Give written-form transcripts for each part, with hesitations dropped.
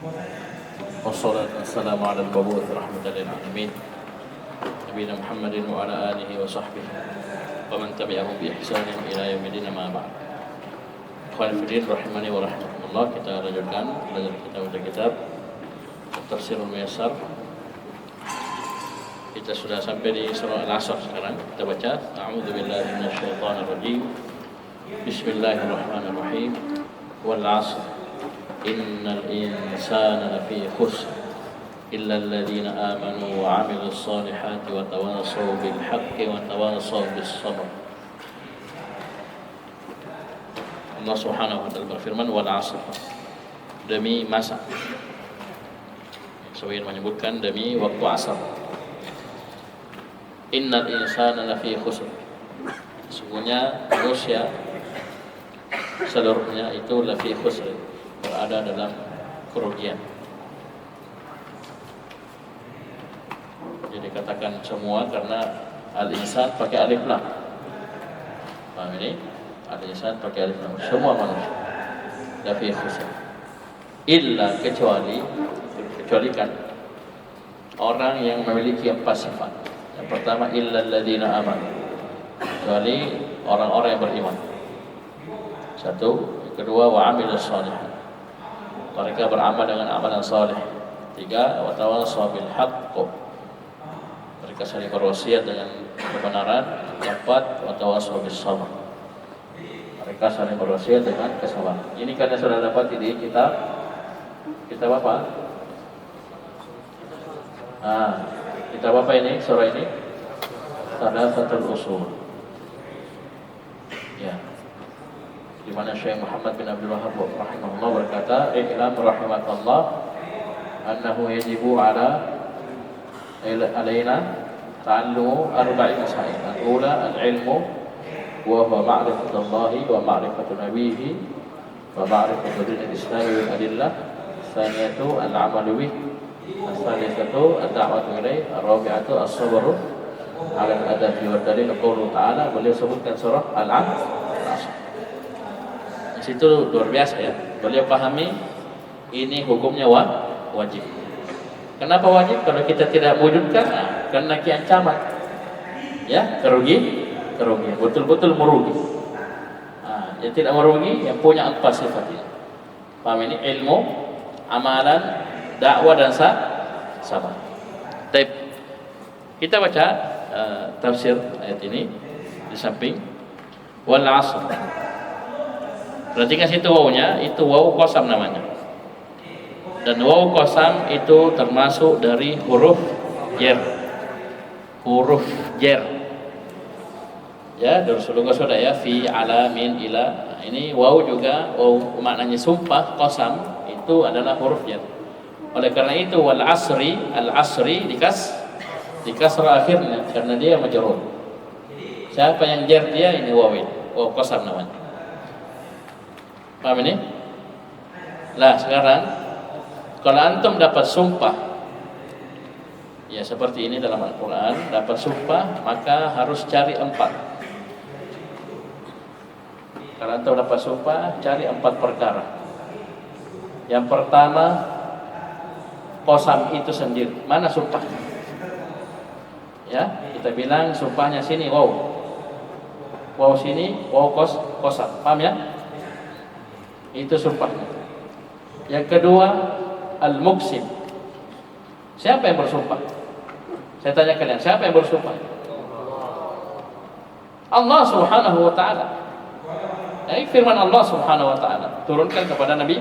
Wassalatu wassalamu ala al-mab'uts rahmatan lil alamin nabiyina Muhammadin wa ala alihi wa sahbihi wa man tabi'ahum bi ihsanin ila yaumil ma ba'd. Ikhwan fillah rahimani wa rahimakumullah, kita lanjutkan belajar kitab Tafsirul Muyassar. Kita sudah sampai di surah Al-Asr sekarang. Kita baca a'udzu billahi minasyaitonir rajim. Bismillahirrahmanirrahim. Wal 'asr innal insana lafi khusr illa alladhina amanu wa 'amilus solihati wa tawassaw bil haqqi wa tawassaw bis sabr. Allah Subhanahu wa taala berfirman, wal 'asr, demi masa. Sebagian menyebutkan demi waktu asar. Innal insana lafi khusr, sesungguhnya manusia seluruhnya itu lafi khusr, berada dalam kerugian. Jadi katakan semua karena al-insan pakai alif lam. Paham ini? Al-insan pakai alif lam. Semua manusia lafi khusr. Illa kecualikan orang yang memiliki empat sifat. Yang pertama, illal ladzina amanu, kecuali orang-orang yang beriman. Satu. Yang kedua, wa 'amilus shalihat, mereka beramal dengan amalan saleh. Tiga, wa tawassaw bil haqq, mereka saling berwasiat dengan kebenaran. Keempat, wa tawassaw bis sabr, mereka saling berwasiat dengan kesabaran. Ini kalian sudah dapat di kitab apa? Kitab apa ini? Surah ini Thalathatul Usul. Ya. Di mana Syekh Muhammad bin Abdul Wahhab rahimahullah berkata, "I'lam rahimakallah annahu yajibu alaina ta'allumu arba'i masail. Al-ula al-ilmu wa huwa ma'rifatullahi wa ma'rifatu nabiyhi wa ma'rifatu dinil Islam wal adillah. Tsaniyatu al-'amalu bih. As-salisatu ad-da'watu ilaih. Ar-rabi'atu as-sabru 'ala al-adabi wa dalil qaulullah ta'ala." Beliau sebutkan surah Al-'Asr. Di situ luar biasa ya. Beliau pahami ini hukumnya wajib. Kenapa wajib? Kalau kita tidak wujudkan, karena ancaman. Ya, kerugian, betul-betul merugi. Yang tidak merugi yang punya empat sifat ini. Paham ini? Ilmu, amalan, dakwah dan sabar. Baik. Kita baca tafsir ayat ini di samping wal 'asr. Perhatikan situ wawunya, itu wawu qasam namanya. Dan wawu qasam itu termasuk dari huruf jar. Huruf jar. Ya, Rasulullah sudah ya, fi, ala, min, ila. Ini wawu juga, wawu maknanya sumpah, qasam itu adalah huruf jar. Oleh karena itu wal 'asri, al-'asri dikasrah akhirnya karena dia majrur. Siapa yang jar dia? Ini wawu qasam namanya. Paham ini? Lah sekarang kalau antum dapat sumpah ya seperti ini dalam Al-Quran, dapat sumpah maka harus cari 4. Kalau antum dapat sumpah, cari 4 perkara. Yang pertama, qasam itu sendiri. Mana sumpah? Ya, kita bilang sumpahnya sini wow sini, wow qasam. Paham ya? Itu sumpah. Yang kedua, al-muqsim. Siapa yang bersumpah? Saya tanya kalian, siapa yang bersumpah? Allah Subhanahu wa taala. Ini firman Allah Subhanahu wa taala turunkan kepada Nabi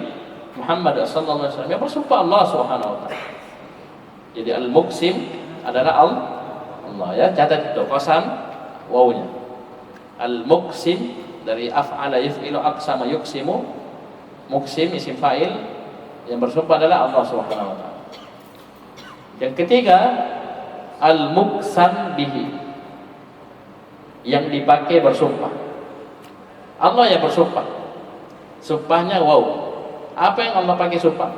Muhammad sallallahu alaihi wasallam, yang bersumpah Allah Subhanahu wa taala. Jadi al-muqsim adalah Allah ya, catat itu qasam wawunya. Al-muqsim dari af'ala yaf'ilu aqsama yuqsimu. Muqsim isim fa'il, yang bersumpah adalah Allah Subhanahu wa taala. Yang ketiga, al-muqsam bihi, yang dipakai bersumpah. Allah yang bersumpah. Sumpahnya wow. Apa yang Allah pakai sumpah?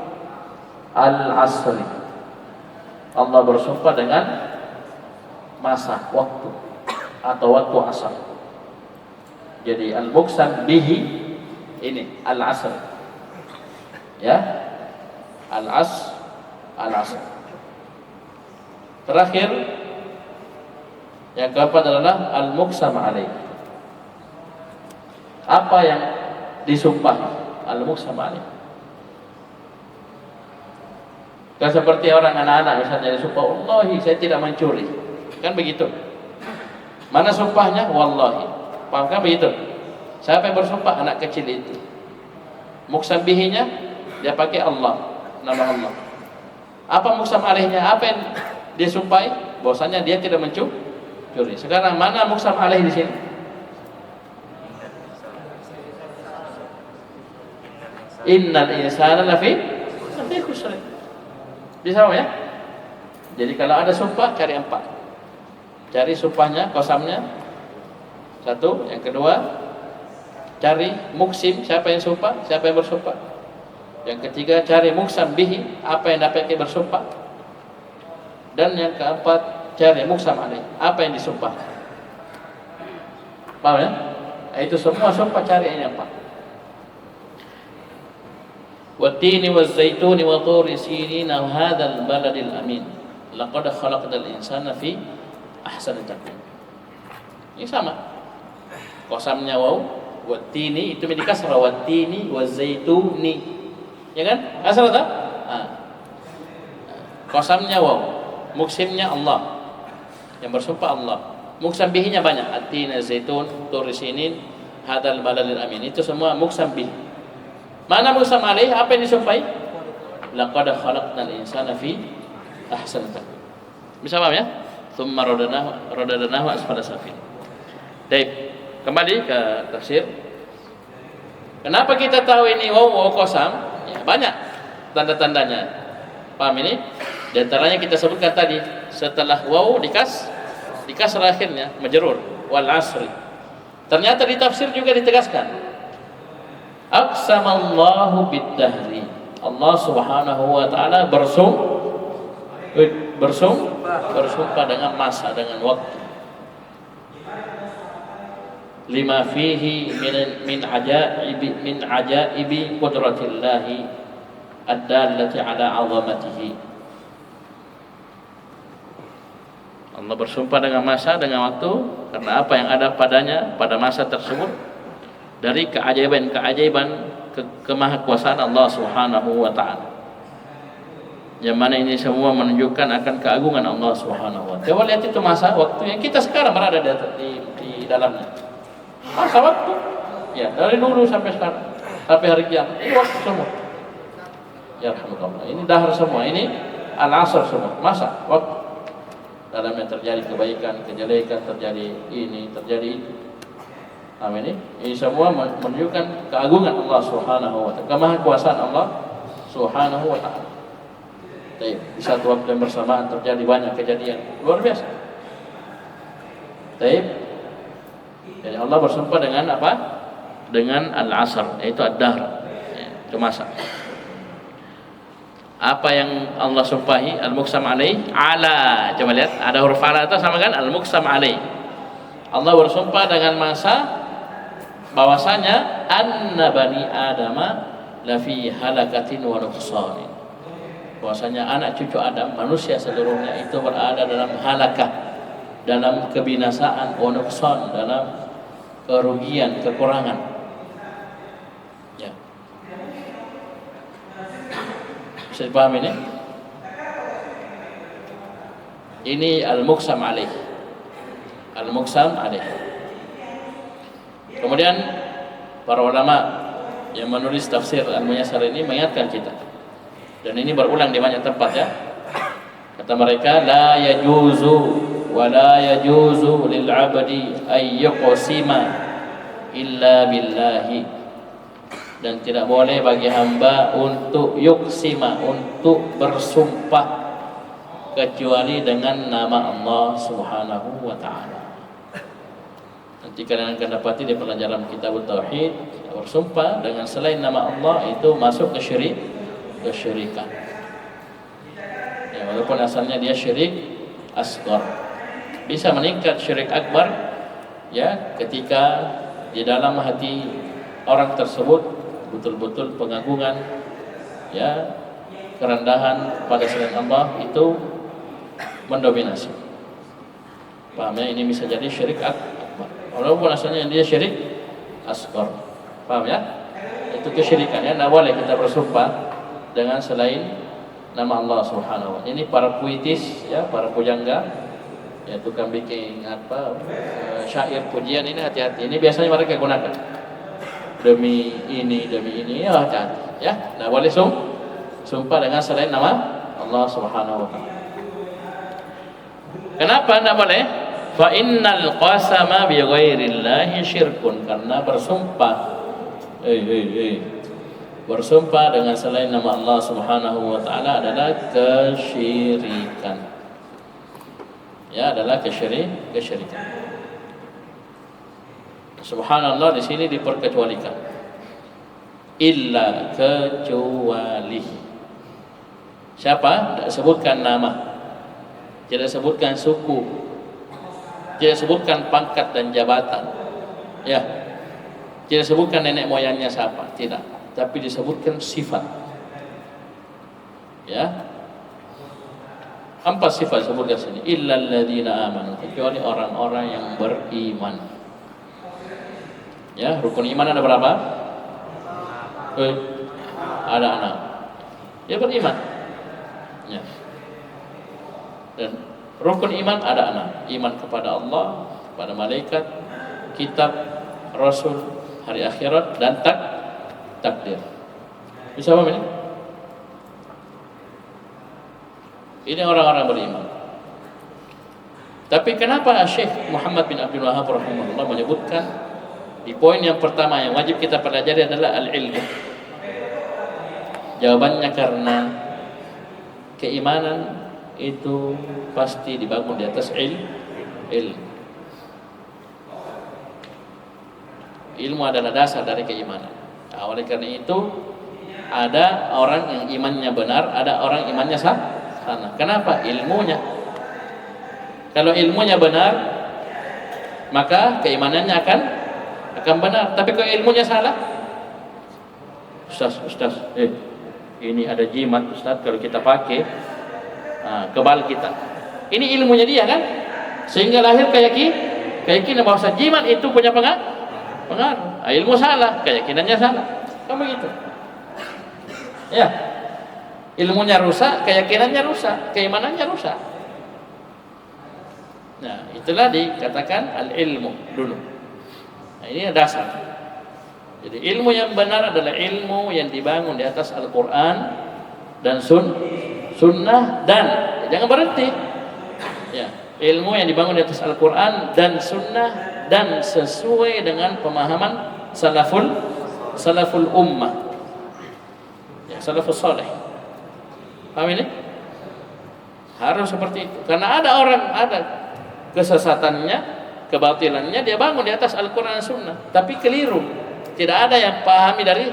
Al-'asri. Allah bersumpah dengan masa, waktu atau waktu asar. Jadi al-muqsam bihi ini al-'asr. Ya. Al-asr. Terakhir yang keempat adalah al-muqsam alaih. Apa yang disumpah? Al-muqsam alaih. Kan seperti orang anak-anak misalnya disumpah, wallahi saya tidak mencuri. Kan begitu. Mana sumpahnya? Wallahi. Paham kan begitu? Siapa yang bersumpah? Anak kecil itu. Muqsam bihinya dia pakai Allah, nama Allah. Apa muqsam alaihnya? Apa yang dia sumpahi? Bahwasanya dia tidak mencuri. Sekarang mana muqsam alaih di sini? Innal insana lafi khusr. Bisa ya? Jadi kalau ada sumpah cari 4. Cari sumpahnya, qasamnya. 1, yang kedua cari muksim, siapa yang sumpah, siapa yang bersumpah. Yang ketiga cari muqsam bihi, apa yang dapat bersumpah. Dan yang keempat cari muqsam alaih, apa yang disumpah. Paham ya? Itu semua sumpah cari yang 4. Wattini wazzaituni wa turi sinina hadzal baladil amin laqad khalaqnal insana fi ahsani taqwim. Ini sama. Qasamnya waw, wattini itu di kasrah, wattini wazzaituni. Ya kan? Asal tak? Qasamnya waw, muksimnya Allah. Yang bersumpah Allah. Muqsam bihinya banyak. At-tin, zaitun, turi sinin, hadzal baladil amin. Itu semua muqsam bihi. Mana muqsam alaih? Apa yang disumpahi? Laqad khalaqnal insana fi ahsani taqwim. Bisa paham ya? Tsumma radadnahu asfala safil. Baik, kembali ke tafsir. Kenapa kita tahu ini waw qasam? Ya, banyak tanda-tandanya. Paham ini? Di antaranya kita sebutkan tadi, setelah waw di kasrah akhirnya majrur wal asri. Ternyata di tafsir juga ditegaskan. Aqsamallahu bid-dahri. Allah Subhanahu wa taala bersumpah dengan masa, dengan waktu. Lima fihi min ajaibi qudratillahi ad-dallati ala 'azamatihi. Allah bersumpah dengan masa, dengan waktu, karena apa yang ada padanya pada masa tersebut dari keajaiban kemahakuasaan Allah Subhanahu wa taala. Yang mana ini semua menunjukkan akan keagungan Allah Subhanahu wa taala. Coba lihat itu masa waktu yang kita sekarang berada di dalamnya. Masa waktu ya, dari dulu sampai sekarang, sampai hari kiamat. Ini waktu semua. Ya alhamdulillah. Ini dahar semua, ini al-asr semua. Masa waktu dalamnya terjadi kebaikan, kejelekan, terjadi ini, terjadi itu. Amin. Ini semua menunjukkan keagungan Allah Subhanahu wa taala, kemahakuasaan Allah Subhanahu wa taala. Di satu waktu yang bersamaan terjadi banyak kejadian luar biasa. Jadi Allah bersumpah dengan apa? Dengan al-asr, yaitu ad-dahr. Itu masa. Apa yang Allah sumpahi? Al-muqsam alaih. Ala. Coba lihat, ada huruf ala itu sama kan? Al-muqsam alaih. Allah bersumpah dengan masa, bahwasanya anna bani adama lafi halakatin wa nuqsanin. Bahwasanya anak cucu Adam, manusia seluruhnya itu berada dalam halakah, dalam kebinasaan, wa nuqsan, dalam kerugian, kekurangan. Ya. Bisa dipahami ini? Ini al-muqsam alaih. Al-muqsam alaih. Kemudian para ulama yang menulis tafsir Al-Muyassar ini mengingatkan kita, dan ini berulang di banyak tempat ya. Kata mereka, la yajuzu wa la yajuzu lil 'abdi ay yuqsima illa billahi. Dan tidak boleh bagi hamba untuk yuqsima, untuk bersumpah kecuali dengan nama Allah Subhanahu wa taala. Nanti kalian akan dapati di pelajaran kitab Tauhid, bersumpah dengan selain nama Allah itu masuk ke kesyirikan. Ya, walaupun asalnya dia syirik asghar. Bisa meningkat syirik akbar ya ketika di dalam hati orang tersebut betul-betul pengagungan ya kerendahan pada selain Allah itu mendominasi. Paham ya? Ini bisa jadi syirik akbar. Walaupun asalnya dia syirik asghar. Paham ya? Itu kesyirikan ya. Tidak boleh kita bersumpah dengan selain nama Allah Subhanahu wa taala. Ini para puitis ya, para pujangga ya, tukang bikin syair pujian ini hati-hati. Ini biasanya mereka gunakan demi ini ya, hati-hati ya. Tidak boleh sumpah dengan selain nama Allah Subhanahu wa taala. Kenapa tidak boleh? Fa innal qasama bi ghairillahi syirkun, karena bersumpah bersumpah dengan selain nama Allah Subhanahu wa taala adalah kesyirikan. Ya, adalah kesyirikan. Subhanallah di sini diperkecualikan. Illa, kecuali. Siapa? Tidak sebutkan nama. Tidak sebutkan suku. Tidak sebutkan pangkat dan jabatan. Ya. Tidak sebutkan nenek moyangnya siapa, tidak. Tapi disebutkan sifat. Ya. 4 sifat disebutkan sini. Illal ladzina amanu, kecuali orang-orang yang beriman. Ya, rukun iman ada berapa? Ada 6. Dia beriman. Ya. Dan rukun iman ada 6. Iman kepada Allah, kepada malaikat, kitab, rasul, hari akhirat, dan takdir. Bisa paham ini? Ini orang-orang beriman. Tapi kenapa Syekh Muhammad bin Abdul Wahhab rahimahullah menyebutkan di poin yang pertama yang wajib kita pelajari adalah al-ilmu? Jawabannya karena keimanan itu pasti dibangun di atas ilmu. Ilmu adalah dasar dari keimanan. Nah, oleh karena itu ada orang yang imannya benar, ada orang imannya salah. Kenapa? Ilmunya. Kalau ilmunya benar, maka keimanannya akan benar. Tapi kalau ilmunya salah, Ustaz, ini ada jimat Ustaz, kalau kita pakai kebal kita. Ini ilmunya dia kan, sehingga lahir keyakinan bahwa jimat itu punya pengaruh. Ilmu salah, keyakinannya salah. Kan begitu. Ya. Ilmunya rusak, keyakinannya rusak, keimanannya rusak. Nah, itulah dikatakan al-ilmu dulu. Nah, ini dasar. Jadi ilmu yang benar adalah ilmu yang dibangun di atas Al-Qur'an dan sunnah, dan jangan berhenti. Ya, ilmu yang dibangun di atas Al-Qur'an dan sunnah dan sesuai dengan pemahaman salaful ummah. Ya, salafus saleh. Paham ini? Harus seperti itu. Karena ada orang, ada kesesatannya, kebatilannya, dia bangun di atas Al-Quran dan Sunnah, tapi keliru. Tidak ada yang pahami dari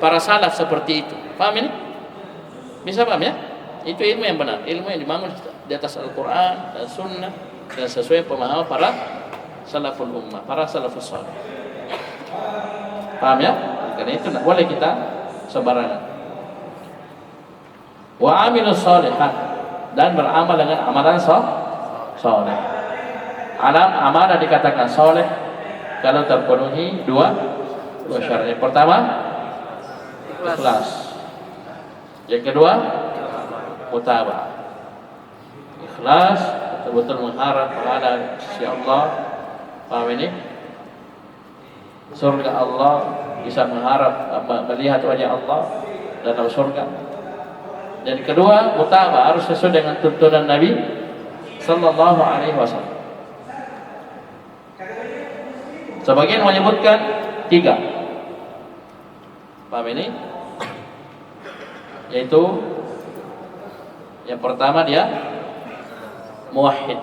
para salaf seperti itu. Paham ini? Bisa paham ya? Itu ilmu yang benar, ilmu yang dibangun di atas Al-Quran dan Sunnah dan sesuai pemahaman para salaful ummah, para salafus salih. Paham ya? Karena itu tidak boleh kita sembarangan. Wa amilus shalihat, dan beramal dengan amalan saleh. Amalan dikatakan saleh kalau terpenuhi dua syarat. Yang pertama, ikhlas. Yang kedua, mutaba'ah. Ikhlas, betul-betul mengharap pahala sisi Allah. Paham ini? Surga Allah, bisa mengharap melihat wajah Allah dalam surga. Dan kedua, mutaba'ah, harus sesuai dengan tuntunan Nabi sallallahu alaihi wasallam. Sebagian menyebutkan 3. Paham ini? Yaitu yang pertama dia muwahhid.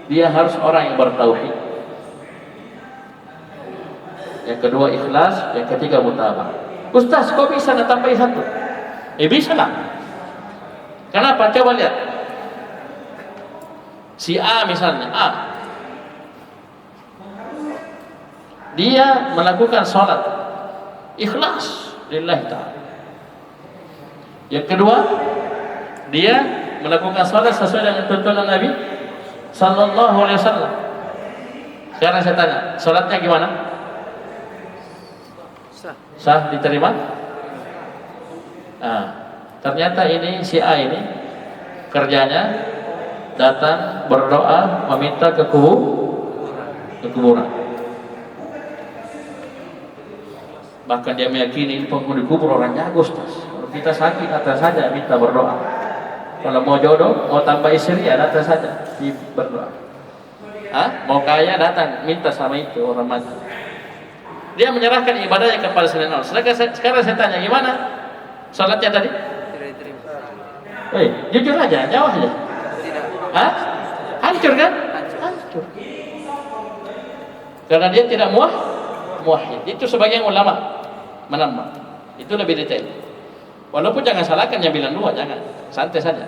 Dia harus orang yang bertauhid. Yang kedua ikhlas, yang ketiga mutaba'ah. Ustaz, kok bisa tambahin 1? Bisa lah. Kenapa? Coba lihat. Si A misalnya, dia melakukan sholat ikhlas lillahi ta'ala. Yang kedua, dia melakukan salat sesuai dengan tuntunan Nabi sallallahu alaihi wasallam. Sekarang saya tanya, salatnya gimana? Sah, diterima? Nah, ternyata ini si A ini kerjanya datang berdoa meminta ke kuburan. Bahkan dia meyakini penghuni kubur orang jago. Kalau kita sakit datang saja minta berdoa. Kalau mau jodoh, mau tambah istri ya datang saja berdoa. Mau kaya datang minta sama itu orang mati. Dia menyerahkan ibadahnya kepada selain Allah. Sekarang saya tanya, gimana salatnya tadi? Jujur aja, jawab aja. Hancur kan? Hancur. Karena dia tidak muwahhid. Itu sebagian ulama menambah. Itu lebih detail. Walaupun jangan salahkan yang bilang dua, jangan. Santai saja.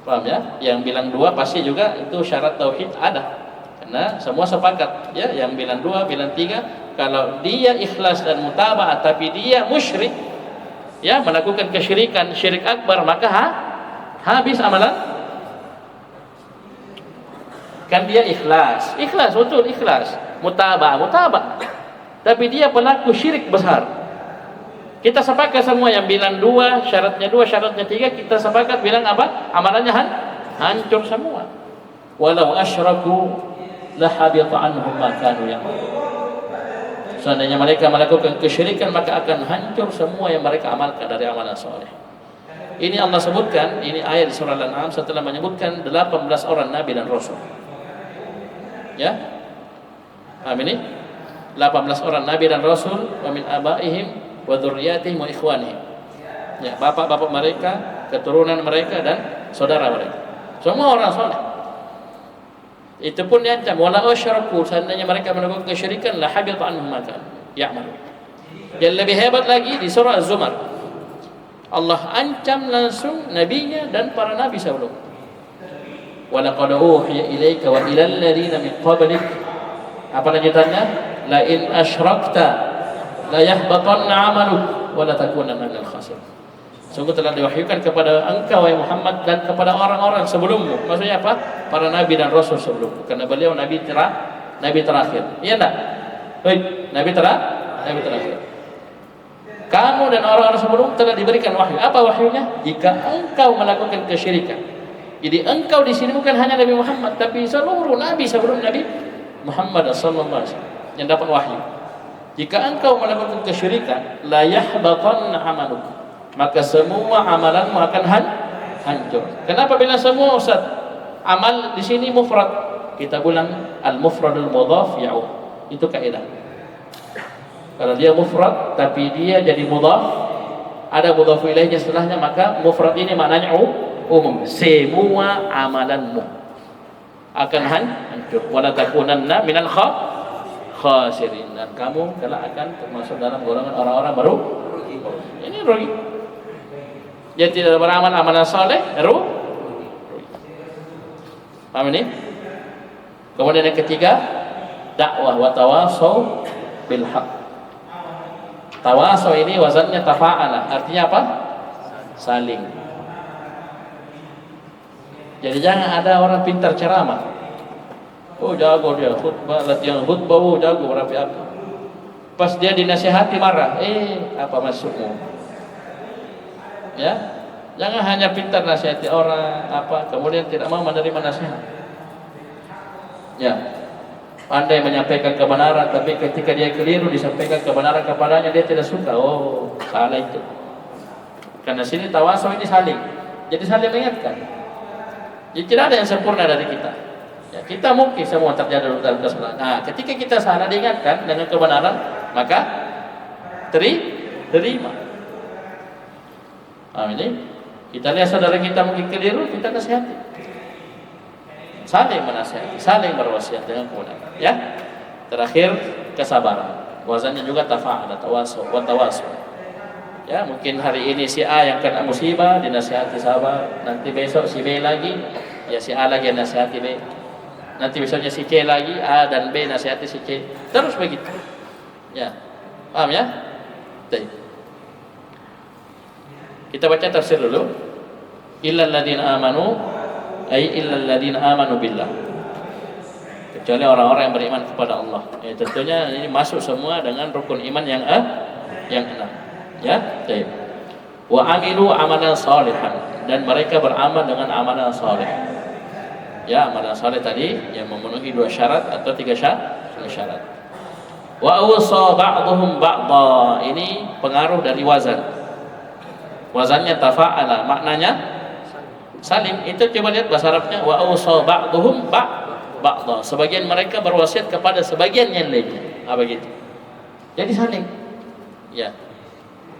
Paham ya? Yang bilang dua pasti juga itu syarat tauhid ada. Karena semua sepakat, ya, yang bilang dua, bilang tiga, kalau dia ikhlas dan mutaba'ah tapi dia musyrik, ya, melakukan kesyirikan, syirik akbar, maka habis amalan. Kan dia ikhlas, betul ikhlas, mutaba'ah, tapi dia pelaku syirik besar. Kita sepakat semua yang bilang dua, syaratnya tiga, kita sepakat bilang apa? Amalannya hancur semua. Walau asyraku lahabita anhum ma kanu ya'malun. Seandainya mereka melakukan kesyirikan, maka akan hancur semua yang mereka amalkan dari amalan soleh. Ini Allah sebutkan, ini ayat di surah Al-An'am setelah menyebutkan 18 orang nabi dan rasul. Ya, paham ini? 18 orang nabi dan rasul, wa min abaihim wa dzurriyyatihim wa ikhwanihim. Ya, bapak-bapak mereka, keturunan mereka dan saudara mereka. Semua orang soleh. Itu pun diancam, wala asyraku, seandainya mereka melakukan kesyirikan, la habita anhum ma kanu ya'malun. Yang lebih hebat lagi di surah Az-Zumar, Allah ancam langsung nabinya dan para nabi sebelum. Wa laqad uhiya ilaika wa ilal ladzina min qablik. Apa lanjutannya? La in asyrakta la yahbatanna 'amaluk wa la takunanna minal khasirin. Sungguh telah diwahyukan kepada engkau wahai Muhammad dan kepada orang-orang sebelummu. Maksudnya apa? Para nabi dan rasul sebelummu. Karena beliau nabi terakhir. Iya enggak? Baik, nabi terakhir. Kamu dan orang-orang sebelum telah diberikan wahyu. Apa wahyunya? Jika engkau melakukan kesyirikan. Jadi engkau di sini bukan hanya Nabi Muhammad, tapi seluruh nabi sebelum Nabi Muhammad sallallahu alaihi wasallam yang dapat wahyu. Jika engkau melakukan kesyirikan, la yahbatanna 'amaluk, maka semua amalanmu akan hancur. Kenapa bilang semua, Ustaz? Amal di sini mufrad. Kita bilang al-mufradul mudhaf ya'ud. Itu kaidah. Kalau dia mufrad tapi dia jadi mudhaf, ada mudhaf ilaihnya setelahnya, maka mufrad ini maknanya umum. Semua amalanmu akan hancur. Wala takunanna minal khasirin, dan kamu kelak akan termasuk dalam golongan orang-orang baru. Ini rugi. Dia tidak beramal amalan saleh, rugi. Paham ini? Kemudian yang ketiga, dakwah wa tawasau bil haq. Tawasau ini wazannya tafa'ala, artinya apa? Saling. Jadi jangan ada orang pintar ceramah, oh jago dia khutbah, latihan khutbah, oh jago berapi-api. Pas dia dinasihati marah, apa maksudmu? Ya, jangan hanya pintar nasihati orang, kemudian tidak mau menerima nasihat. Ya, pandai menyampaikan kebenaran, tapi ketika dia keliru disampaikan kebenaran kepadanya, dia tidak suka. Oh, salah itu. Karena sini tawasul ini saling, jadi saling mengingatkan. Jadi tidak ada yang sempurna dari kita. Ya, kita mungkin semua terjadi dalam kesalahan. Nah, ketika kita salah diingatkan dengan kebenaran, maka terima. Ini kita lihat saudara kita mungkin keliru, kita nasihati. Saling menasihati, saling berwasiat dengan kebenaran. Ya. Terakhir, kesabaran. Wazannya juga tafa'ala, tawasul, wa tawasul. Ya, mungkin hari ini si A yang kena musibah dinasihati sabar, nanti besok si B lagi, ya si A lagi yang nasihati B. Nanti besoknya si C lagi, A dan B nasihati si C. Terus begitu. Ya. Paham ya? Baik. Kita baca tafsir dulu. Illal ladzina amanu, ay illal ladzina amanu billah. Kecuali orang-orang yang beriman kepada Allah. Ya, tentunya ini masuk semua dengan rukun iman yang 6. Ya, baik. Wa amilu amalan salihan, dan mereka beramal dengan amalan saleh. Ya, amalan saleh tadi yang memenuhi 2 syarat atau 3 syarat. Wa awsa ba'dhum ba'dha, ini pengaruh dari wazan. Wazannya tafa'ala, maknanya salim. Itu coba lihat bahasa Arabnya, wa awsa ba'dhum ba'dha. Sebagian mereka berwasiat kepada sebagian yang lainnya. Begitu. Jadi saling. Ya.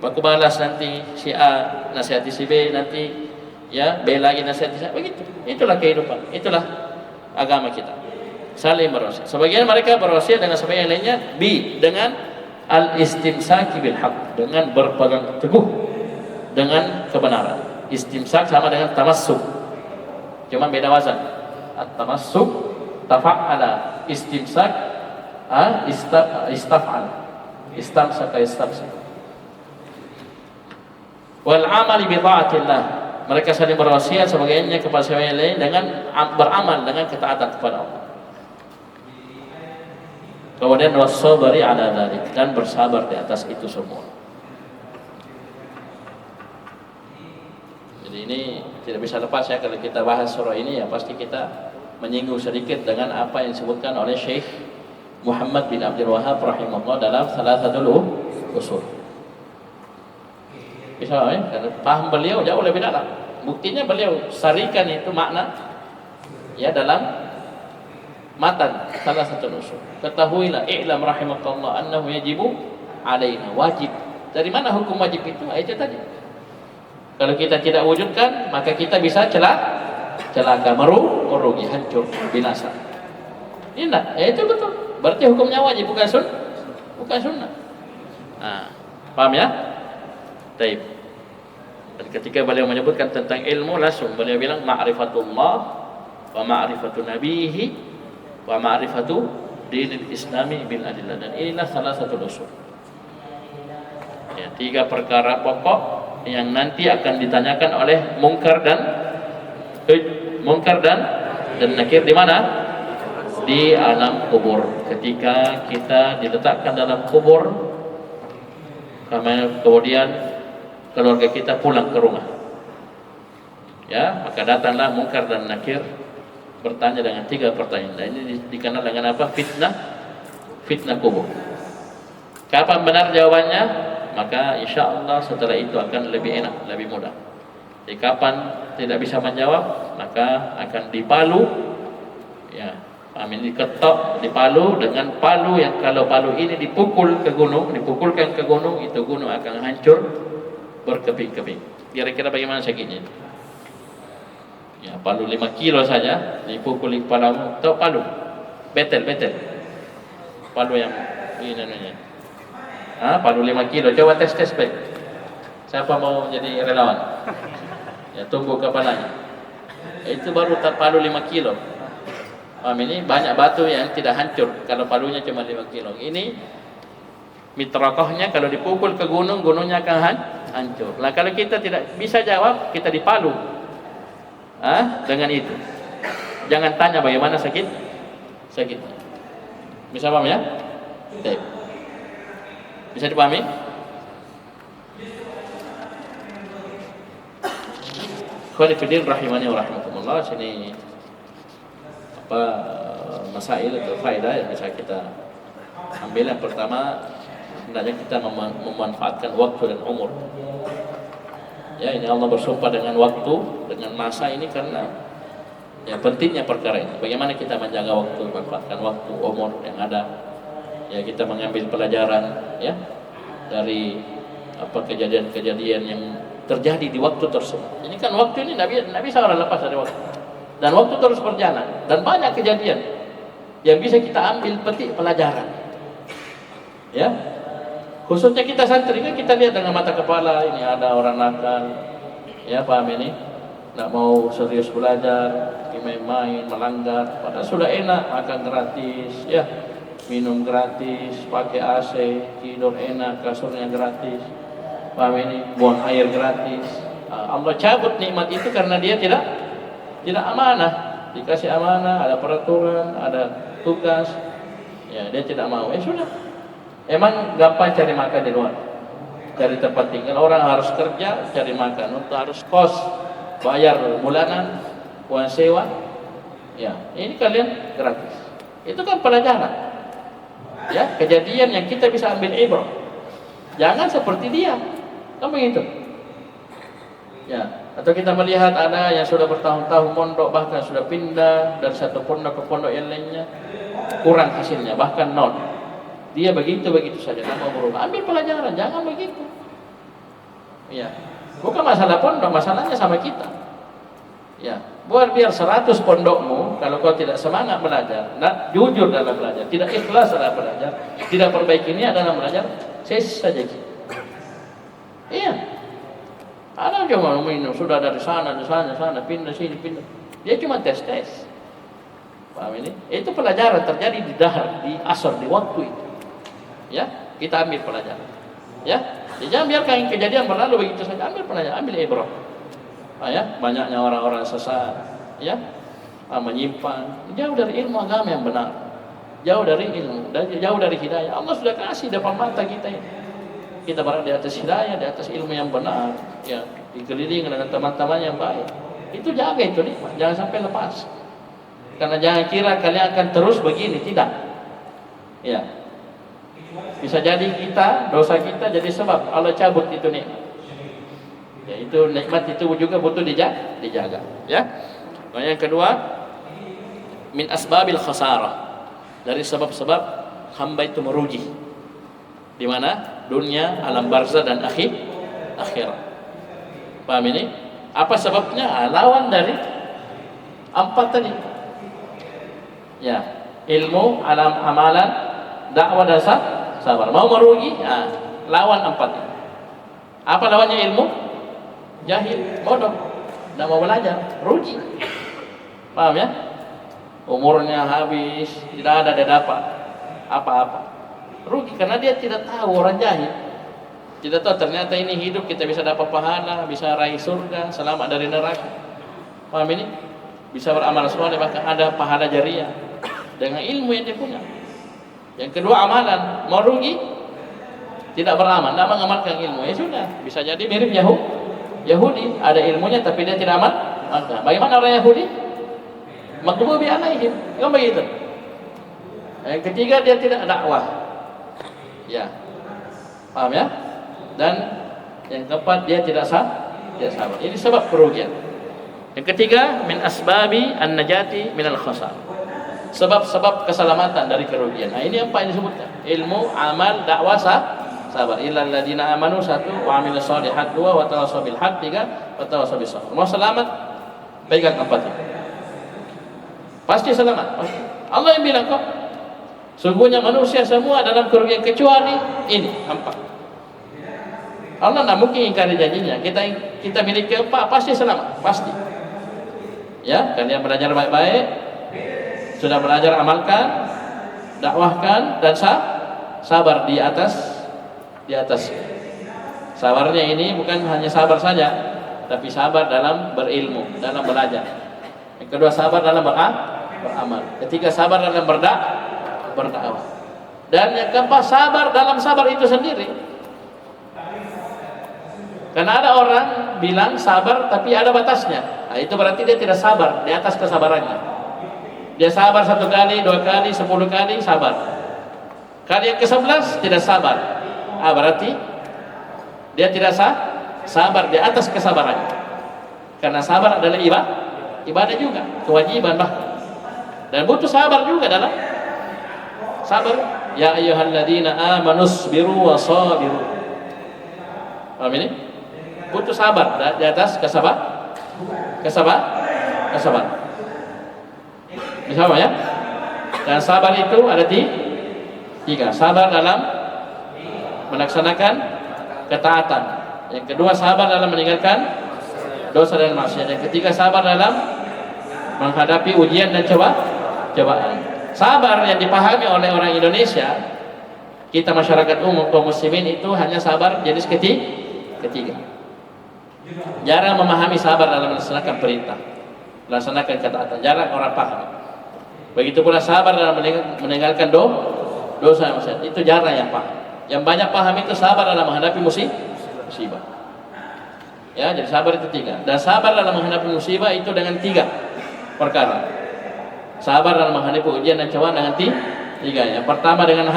Baku balas nanti si A nasihati si B, nanti ya B lagi nasihati si A. Begitu. Itulah kehidupan. Itulah agama kita. Saling berwasiat. Sebagian mereka berwasiat dengan sebagian lainnya dengan al-istimsaki bil haq, dengan berpegang teguh dengan kebenaran. Istimsak sama dengan tamassuk. Cuma beda wazan. At-tamassuk tafa'ala, istimsak istaf'al, istamsaka istamsak. Wal amali bi ta'atillah, mereka saling berwasiat sebagainya kepada sebagian lain dengan beramal dengan ketaatan kepada Allah. Kemudian wasabari ala dzalik, dan bersabar di atas itu semua. Jadi ini tidak bisa lepas ya, kalau kita bahas surah ini ya pasti kita menyinggung sedikit dengan apa yang disebutkan oleh Syekh Muhammad bin Abdul Wahhab rahimahullah dalam Thalathatul Usul. Bisa ya? Karena paham beliau jauh lebih dalam. Buktinya beliau sarikan itu makna ya dalam matan Thalathatul Usul. Ketahuilah, i'lam rahimakallah annahu yajibu alaina, wajib. Dari mana hukum wajib itu? Itu tadi. Kalau kita tidak wujudkan, maka kita bisa celaka, merugi, hancur, binasa. Ini enggak, itu betul. Berarti hukumnya wajib, bukan sunnah. Nah, paham ya? Baik. Dan ketika beliau menyebutkan tentang ilmu, langsung beliau bilang ma'rifatullah wa ma'rifatu nabihi wa ma'rifatu dinil islami bil adillah. Dan inilah salah satu usul. Ya, 3 perkara pokok yang nanti akan ditanyakan oleh mungkar dan nakir di mana? Di alam kubur. Ketika kita diletakkan dalam kubur, kemudian keluarga kita pulang ke rumah. Ya, maka datanglah mungkar dan nakir bertanya dengan 3 pertanyaan. Dan ini dikenal dengan apa? Fitnah kubur. Kapan benar jawabannya? Maka insya Allah setelah itu akan lebih enak, lebih mudah. Jadi kapan tidak bisa menjawab, maka akan dipalu, ya, diketok, dipalu dengan palu yang kalau palu ini dipukulkan ke gunung, itu gunung akan hancur berkeping-keping. Kira-kira bagaimana sakitnya? Ya, palu 5 kilo saja dipukul di kepalamu. Tahu palu? Betel. Palu yang ini namanya. Palu 5 kilo. Coba tes baik. Siapa mau jadi relawan? Ya, tunggu kepalanya. Itu baru palu 5 kilo. Ini banyak batu yang tidak hancur kalau palunya cuma 5 kilo. Ini mitrakohnya kalau dipukul ke gunung, gunungnya akan hancur. Nah, kalau kita tidak bisa jawab, kita dipalu. Dengan itu. Jangan tanya bagaimana sakitnya. Bisa paham ya? Baik. Bisa dipahami? Khairuddin rahimani wa rahimakumullah. Sini masail atau faedah yang bisa kita ambil. Yang pertama, hendaknya kita memanfaatkan waktu dan umur. Ya, ini Allah bersumpah dengan waktu, dengan masa ini karena ya pentingnya perkara ini. Bagaimana kita menjaga waktu, memanfaatkan waktu, umur yang ada. Ya, kita mengambil pelajaran ya dari kejadian-kejadian yang terjadi di waktu tersebut. Ini kan waktu ini Nabi bisa orang lepas dari waktu. Dan waktu terus berjalan dan banyak kejadian yang bisa kita ambil petik pelajaran. Ya. Khususnya kita santri kan kita lihat dengan mata kepala, ini ada orang nakal. Ya, paham ini? Enggak mau serius belajar, main-main, melanggar, padahal sudah enak, makan gratis, ya. Minum gratis, pakai AC, tidur enak, kasurnya gratis. paham ini, buang air gratis. Allah cabut nikmat itu karena dia tidak amanah. Dikasih amanah, ada peraturan, ada tugas, ya dia tidak mau. Sudah. Emang gampang cari makan di luar, cari tempat tinggal. Orang harus kerja, cari makan, untuk harus kos, bayar bulanan, uang sewa. Ya, ini kalian gratis. Itu kan pelajaran. Ya, kejadian yang kita bisa ambil ibrah. Jangan seperti dia, kan begitu. Ya, atau kita melihat ada yang sudah bertahun-tahun mondok, bahkan sudah pindah dari satu pondok ke pondok yang lainnya, kurang hasilnya, bahkan nol. Dia begitu saja, tak mau berubah. Ambil pelajaran, jangan begitu. Ya, bukan masalah pondok, masalahnya sama kita. Ya, buat biar 100 pondokmu, kalau kau tidak semangat belajar, jujur dalam belajar, tidak ikhlas dalam belajar, tidak perbaiki niat dalam belajar, ses saja. Iya. Ada cuma minum, sudah dari sana, pindah sini, pindah. Dia cuma tes. Paham ini? Itu pelajaran terjadi di dahar, di asar, di waktu itu. Ya, kita ambil pelajaran. Ya, jangan biarkan kejadian berlalu begitu saja. Ambil pelajaran, ambil ibrah. Ya, banyaknya orang-orang sesat, ya, menyimpan, jauh dari ilmu agama yang benar, jauh dari ilmu, jauh dari hidayah. Allah sudah kasih depan mata kita ini. Kita berada di atas hidayah, di atas ilmu yang benar, ya, dikelilingi dengan teman-teman yang baik. Itu jaga itu nikmat, jangan sampai lepas. Karena jangan kira kalian akan terus begini, tidak. Ya, bisa jadi dosa kita jadi sebab Allah cabut itu nikmat. Ya, itu nikmat itu juga butuh dijaga. Ya. Yang kedua, min asbabil khasarah, dari sebab-sebab hamba itu merugi. Di mana? Dunia, alam barzah dan akhirat. Paham ini? Apa sebabnya? Lawan dari 4 tadi. Ya, ilmu, alam, amalan, dakwah, dan sabar. Mau merugi? Ya, lawan 4 ini. Apa lawannya ilmu? Jahil, bodoh, tidak mau belajar, rugi. Paham ya? Umurnya habis, tidak ada dia dapat apa-apa. Rugi karena dia tidak tahu, orang jahil. Tidak tahu ternyata ini hidup kita bisa dapat pahala, bisa raih surga, selamat dari neraka. Paham ini? Bisa beramal soleh, bahkan ada pahala jariah dengan ilmu yang dia punya. Yang kedua, amalan. Mau rugi? Tidak beramal, tidak mengamalkan ilmu. Ya sudah, bisa jadi mirip Yahudi, ada ilmunya tapi dia tidak amal. Bagaimana orang Yahudi? Maghdubi alaihim, kan begitu. Yang ketiga, dia tidak dakwah. Ya, paham ya? Dan yang keempat, dia tidak sabar. Ini sebab kerugian. Yang ketiga, min asbabi an-najati minal khasar, sebab-sebab keselamatan dari kerugian. Nah, ini apa yang disebutkan? Ilmu, amal, dakwah, sabar. Illal ladzina amanu 1 wa amilus shalihat 2 wa tawassaw bil haqq 3 wa tawassaw bis sabr. Mau selamat, pegang 4 ini. Pasti selamat. Pasti. Allah yang bilang kok, sungguhnya manusia semua dalam kerugian kecuali ini 4. Allah tidak mungkin ingkari janjinya. Kita miliki 4, pasti selamat, pasti. Ya, kalian belajar baik-baik, sudah belajar amalkan, dakwahkan, dan sabar di atas. Sabarnya ini bukan hanya sabar saja, tapi sabar dalam berilmu, dalam belajar. Yang kedua, sabar dalam beramal. Ketiga, sabar dalam berdakwah. Dan yang keempat, sabar dalam sabar itu sendiri. Karena ada orang bilang sabar tapi ada batasnya. Nah, itu berarti dia tidak sabar di atas kesabarannya. Dia sabar 1 kali, 2 kali, 10 kali sabar. Kali yang ke-11 tidak sabar. Berarti dia tidak sabar di atas kesabarannya. Karena sabar adalah ibadah juga, kewajiban bahkan. Dan butuh sabar juga dalam sabar. Ya ayyuhalladzina amanu sabiru wa sabiru. Paham ini? Butuh sabar di atas kesabaran. Bisa ya? Dan sabar itu ada 3. Sabar dalam melaksanakan ketaatan. Yang kedua, sabar dalam meninggalkan dosa dan maksiat. Yang ketiga, sabar dalam menghadapi ujian dan cobaan. Sabar yang dipahami oleh orang Indonesia, kita masyarakat umum kaum muslimin, itu hanya sabar jenis Ketiga, jarang memahami sabar dalam melaksanakan perintah, melaksanakan ketaatan. Jarang orang paham. Begitu pula sabar dalam meninggalkan dosa maksiat. Itu jarang yang paham. Yang banyak paham itu sabar dalam menghadapi musibah. Ya, jadi sabar itu 3. Dan sabar dalam menghadapi musibah itu dengan 3 perkara. Sabar dalam menghadapi ujian dan cobaan dengan 3. Yang pertama dengan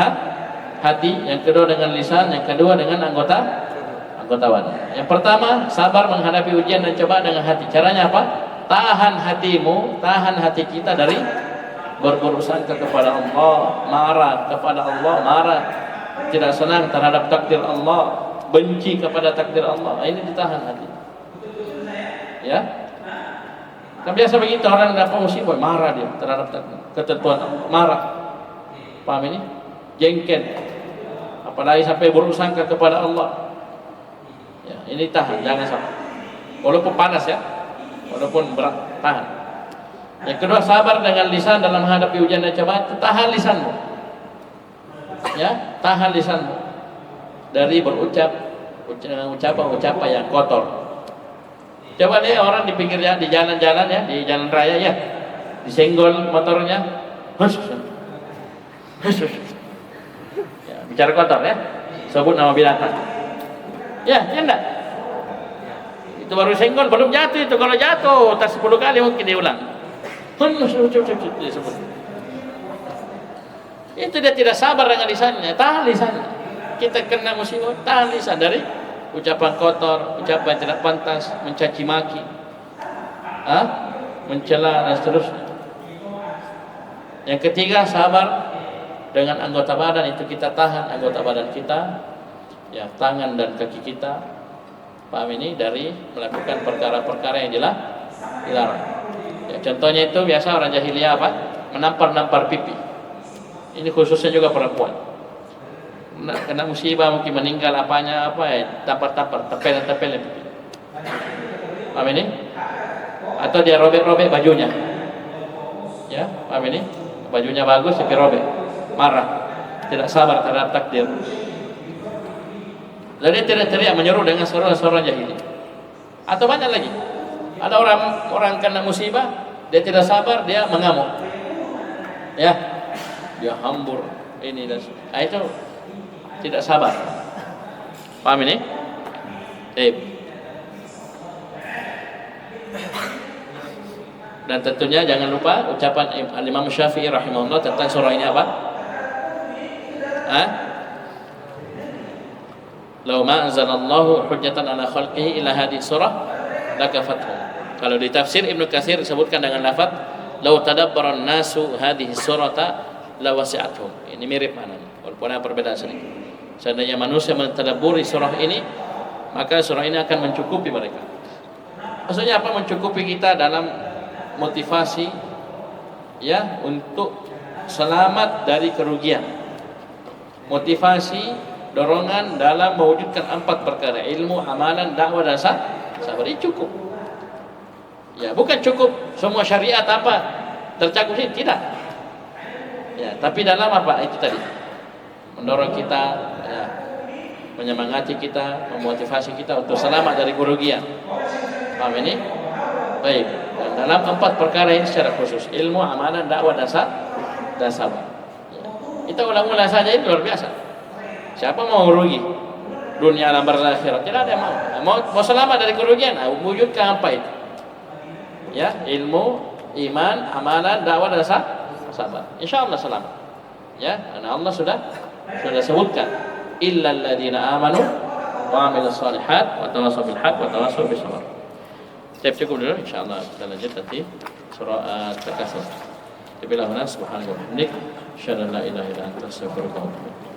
hati, yang kedua dengan lisan, yang kedua dengan anggota badan. Yang pertama, sabar menghadapi ujian dan cobaan dengan hati. Caranya apa? Tahan hatimu, tahan hati kita dari berburuk sangka kepada Allah, marah kepada Allah, marah, tidak senang terhadap takdir Allah, benci kepada takdir Allah. Ini ditahan hati. Ya. Kan biasa begitu orang dapat musibah, marah dia terhadap ketentuan Allah, marah. Paham ini? Jengkel. Apalagi sampai buruk sangka kepada Allah. Ya, ini tahan, jangan sampai. Walaupun panas ya, walaupun berat, tahan. Yang kedua, sabar dengan lisan dalam menghadapi ujian dan cobaan. Tahan lisanmu. Ya, tahan lisanmu dari berucap ucapan yang kotor. Coba deh orang di pinggir jalan, di jalan-jalan ya, di jalan raya ya, disenggol motornya, hush. Ya, bicara kotor ya, sebut nama binatang. Ya enggak? Itu baru senggol, belum jatuh itu. Kalau jatuh, tak 10 kali mungkin diulang. Itu dia tidak sabar dengan lisannya. Tahan lisannya. Kita kena musibah, tahan lisan dari ucapan kotor, ucapan tidak pantas, mencaci maki, mencela dan seterusnya. Yang ketiga, sabar dengan anggota badan. Itu kita tahan anggota badan kita, ya, tangan dan kaki kita, paham ini, dari melakukan perkara-perkara yang dilarang. Ya, contohnya itu biasa orang jahiliyah apa? Menampar-nampar pipi. Ini khususnya juga perempuan. Kena musibah mungkin meninggal apanya ya, tampar-tampar, tepel pipi. Paham ini? Atau dia robek-robek bajunya. Ya, paham ini? Bajunya bagus tapi robek. Marah, tidak sabar terhadap takdir. Jadi teriak-teriak menyuruh dengan suara-suara jahili. Atau banyak lagi. Ada orang kena musibah, dia tidak sabar, dia mengamuk. Ya, dia hambur ini dan itu tidak sabar. Paham ini? Dan tentunya jangan lupa ucapan Imam Syafi'i rahimahullah tentang surah ini apa? Lau ma anzalallahu hujjatan ala khalqihi ila hadhihi surah lakafathum. Kalau di tafsir Ibnu Katsir disebutkan dengan lafaz lau tadabbaran nasu hadhihi surata lawasi'athum. Ini mirip maknanya, walaupun ada perbedaan sedikit. Seandainya manusia mentadabburi surah ini, maka surah ini akan mencukupi mereka. Maksudnya apa? Mencukupi kita dalam motivasi ya untuk selamat dari kerugian. Motivasi, dorongan dalam mewujudkan 4 perkara: ilmu, amalan, dakwah dan sabar. Ini cukup. Ya, bukan cukup semua syariat apa tercakup sini, tidak. Ya, tapi dalam apa itu tadi? Mendorong kita, ya, menyemangati kita, memotivasi kita untuk selamat dari kerugian. Paham ini? Baik. Dan dalam 4 perkara ini secara khusus: ilmu, amalan, dakwah dan sabar. Ya. Kita ulang-ulang saja, itu luar biasa. Siapa mau rugi dunia alam barzakh akhirat? Tidak ada yang mau selamat dari kerugian. Wujudkan apa itu? Ya, ilmu, iman, amalan, dakwah dan sabar. Insyaallah selamat. Ya, karena Allah sudah sebutkan illal ladzina amanu wa amilus shalihat wa tawassaw bil haqq wa tawassaw bis sabr. Cukup dulu, insyaallah kita lanjut nanti surah At-Takatsur. Subhanallah wa bihamdihi, asyhadu an la ilaha illa anta, astaghfiruka wa atubu ilaik.